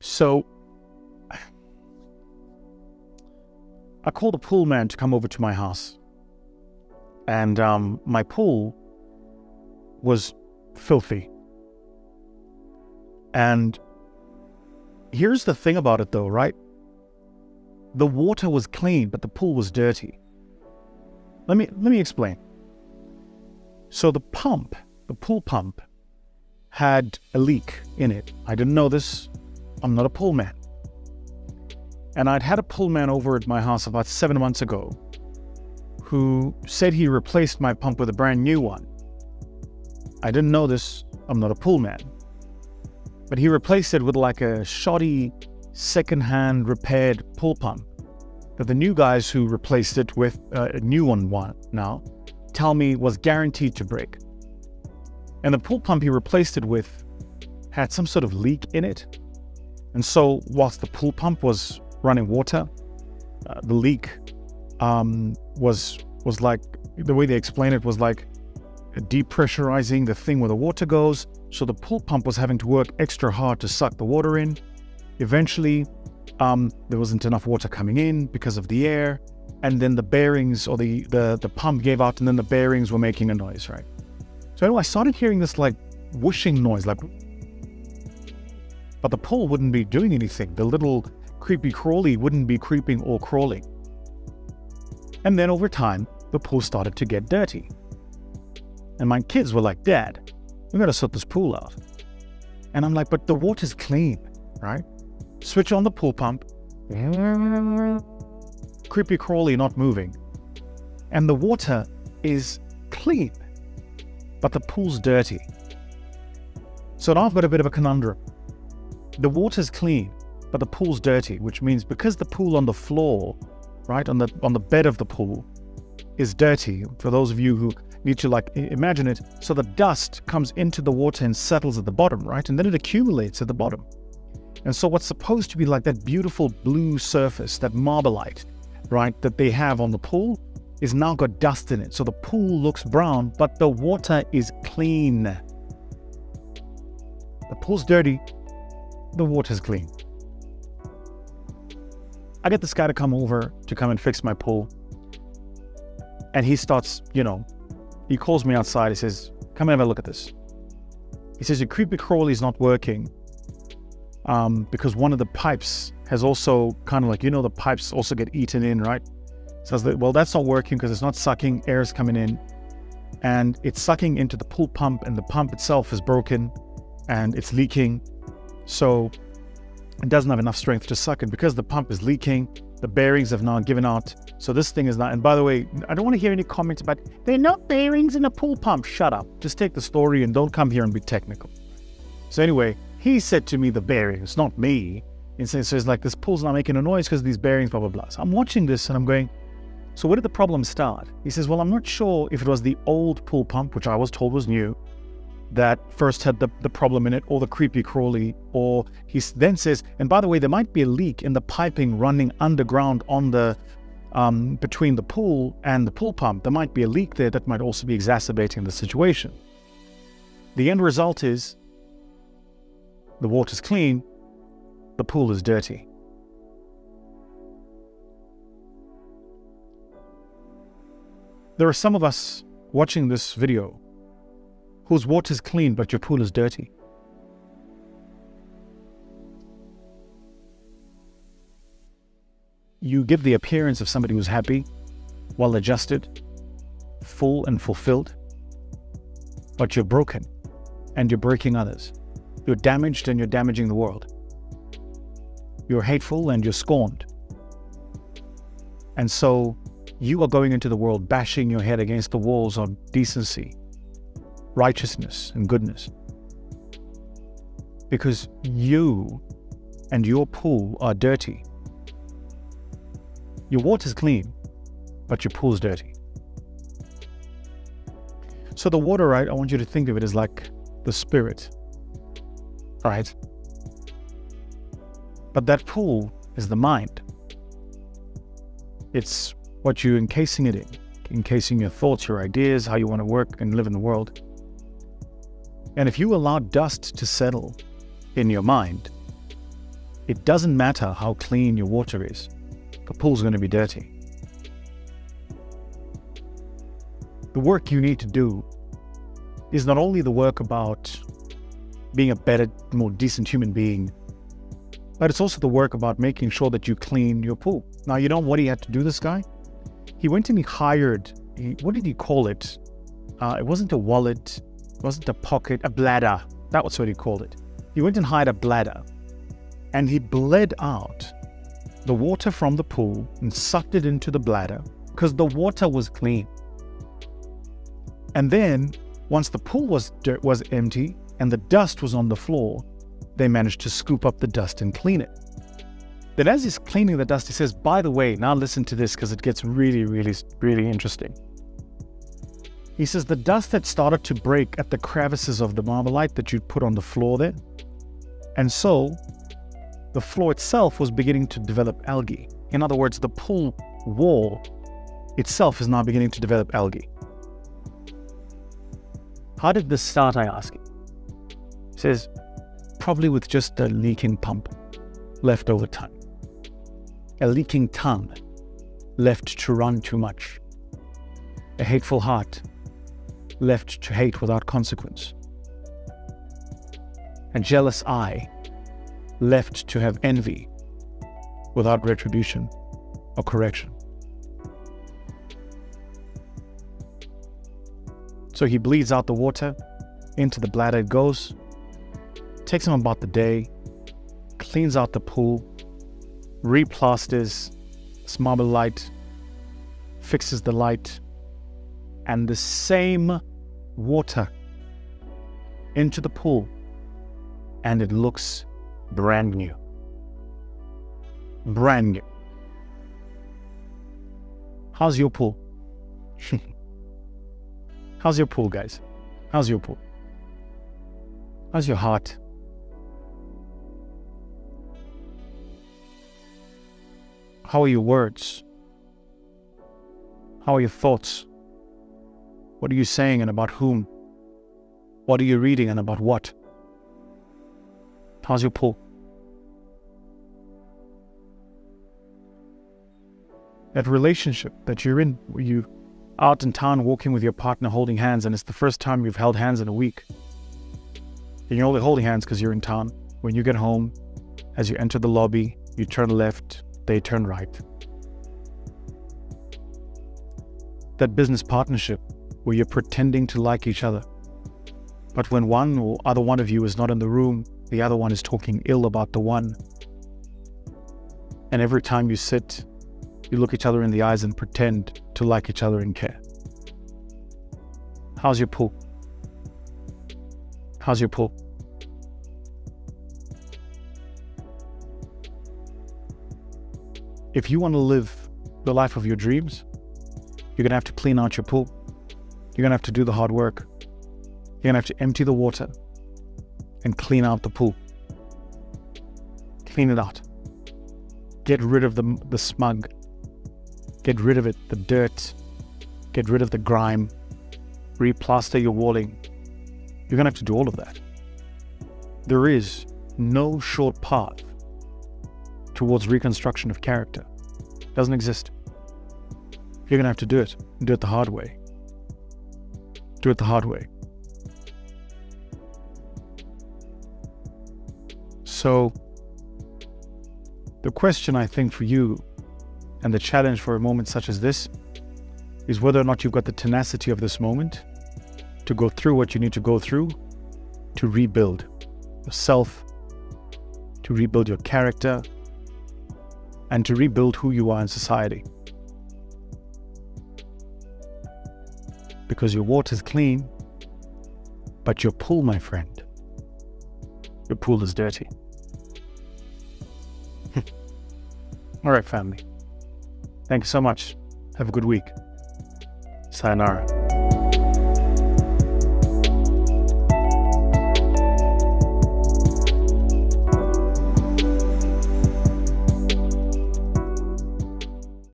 So I called a pool man to come over to my house. And my pool was filthy. And here's the thing about it though, right? The water was clean, but the pool was dirty. Let me explain. So the pool pump, had a leak in it. I didn't know this. I'm not a pool man. And I'd had a pool man over at my house about 7 months ago who said he replaced my pump with a brand new one. I didn't know this. I'm not a pool man. But he replaced it with like a shoddy, second-hand repaired pool pump that the new guys who replaced it with a new one now tell me was guaranteed to break. And the pool pump he replaced it with had some sort of leak in it. And so whilst the pool pump was running water, the leak was like, the way they explain it was like depressurizing the thing where the water goes. So the pool pump was having to work extra hard to suck the water in. Eventually, there wasn't enough water coming in because of the air. And then the bearings or the pump gave out, and then the bearings were making a noise, right? So anyway, I started hearing this like whooshing noise, like, but the pool wouldn't be doing anything. The little creepy crawly wouldn't be creeping or crawling. And then over time, the pool started to get dirty. And my kids were like, Dad, we gotta sort this pool out. And I'm like, but the water's clean, right? Switch on the pool pump. Creepy crawly not moving. And the water is clean, but the pool's dirty. So now I've got a bit of a conundrum. The water's clean, but the pool's dirty, which means because the pool on the floor, right, on the bed of the pool is dirty, for those of you who need to like imagine it, so the dust comes into the water and settles at the bottom, right? And then it accumulates at the bottom. And so what's supposed to be like that beautiful blue surface, that marbleite, right, that they have on the pool is now got dust in it. So the pool looks brown, but the water is clean. The pool's dirty, the water's clean. I get this guy to come over to come and fix my pool. And he starts, he calls me outside. He says, come and have a look at this. He says, your creepy crawly is not working because one of the pipes has also kind of like, the pipes also get eaten in, right? So I was like, well, that's not working because it's not sucking, air's coming in. And it's sucking into the pool pump, and the pump itself is broken and it's leaking. So it doesn't have enough strength to suck it. Because the pump is leaking, the bearings have now given out. So this thing is not, and by the way, I don't want to hear any comments about, they're not bearings in a pool pump. Shut up. Just take the story and don't come here and be technical. So anyway, he said to me, the bearings, not me. And so it's like, this pool's not making a noise because of these bearings, blah, blah, blah. So I'm watching this and I'm going, so where did the problem start? He says, well, I'm not sure if it was the old pool pump, which I was told was new, that first had the problem in it, or the creepy crawly, or he then says, and by the way, there might be a leak in the piping running underground on the between the pool and the pool pump. There might be a leak there that might also be exacerbating the situation. The end result is the water's clean, the pool is dirty. There are some of us watching this video whose water is clean, but your pool is dirty. You give the appearance of somebody who's happy, well-adjusted, full and fulfilled, but you're broken and you're breaking others. You're damaged and you're damaging the world. You're hateful and you're scorned. And so you are going into the world bashing your head against the walls of decency, righteousness, and goodness. Because you and your pool are dirty. Your water's clean, but your pool's dirty. So the water, right, I want you to think of it as like the spirit, right? But that pool is the mind. It's what you're encasing it in, encasing your thoughts, your ideas, how you want to work and live in the world. And if you allow dust to settle in your mind, It doesn't matter how clean your water is, the pool's going to be dirty. The work you need to do is not only the work about being a better, more decent human being, but it's also the work about making sure that you clean your pool. Now, you know what he had to do, this guy? He went and he hired, what did he call it? It wasn't a wallet, it wasn't a pocket, a bladder. That was what he called it. He went and hired a bladder, and he bled out the water from the pool and sucked it into the bladder because the water was clean. And then, once the pool was empty and the dust was on the floor, they managed to scoop up the dust and clean it. Then as he's cleaning the dust, he says, by the way, now listen to this because it gets really, really, really interesting. He says the dust that started to break at the crevices of the Marmite that you'd put on the floor there. And so the floor itself was beginning to develop algae. In other words, the pool wall itself is now beginning to develop algae. How did this start, I ask you? He says, probably with just a leaking pump left over time. A leaking tongue left to run too much. A hateful heart left to hate without consequence. A jealous eye left to have envy without retribution or correction. So he bleeds out the water, into the bladder it goes, takes him about the day, cleans out the pool, replasters this marble light, fixes the light, and the same water into the pool, and it looks brand new. Brand new. How's your pool? How's your pool, guys? How's your pool? How's your heart? How are your words? How are your thoughts? What are you saying and about whom? What are you reading and about what? How's your pool? That relationship that you're in, where you out in town walking with your partner holding hands, and it's the first time you've held hands in a week. And you're only holding hands because you're in town. When you get home, as you enter the lobby, you turn left, they turn right. That business partnership where you're pretending to like each other, but when one or other one of you is not in the room, the other one is talking ill about the one. And every time you sit, you look each other in the eyes and pretend to like each other and care. How's your pool? How's your pool? If you want to live the life of your dreams, you're going to have to clean out your pool. You're going to have to do the hard work. You're going to have to empty the water and clean out the pool. Clean it out. Get rid of the smug. Get rid of it, the dirt. Get rid of the grime. Replaster your walling. You're going to have to do all of that. There is no short path towards reconstruction of character. It doesn't exist. You're going to have to do it. And do it the hard way. Do it the hard way. So, the question I think for you, and the challenge for a moment such as this, is whether or not you've got the tenacity of this moment to go through what you need to go through to rebuild yourself, to rebuild your character, and to rebuild who you are in society. Because your water's clean, but your pool, my friend, your pool is dirty. All right, family. Thank you so much. Have a good week. Sayonara.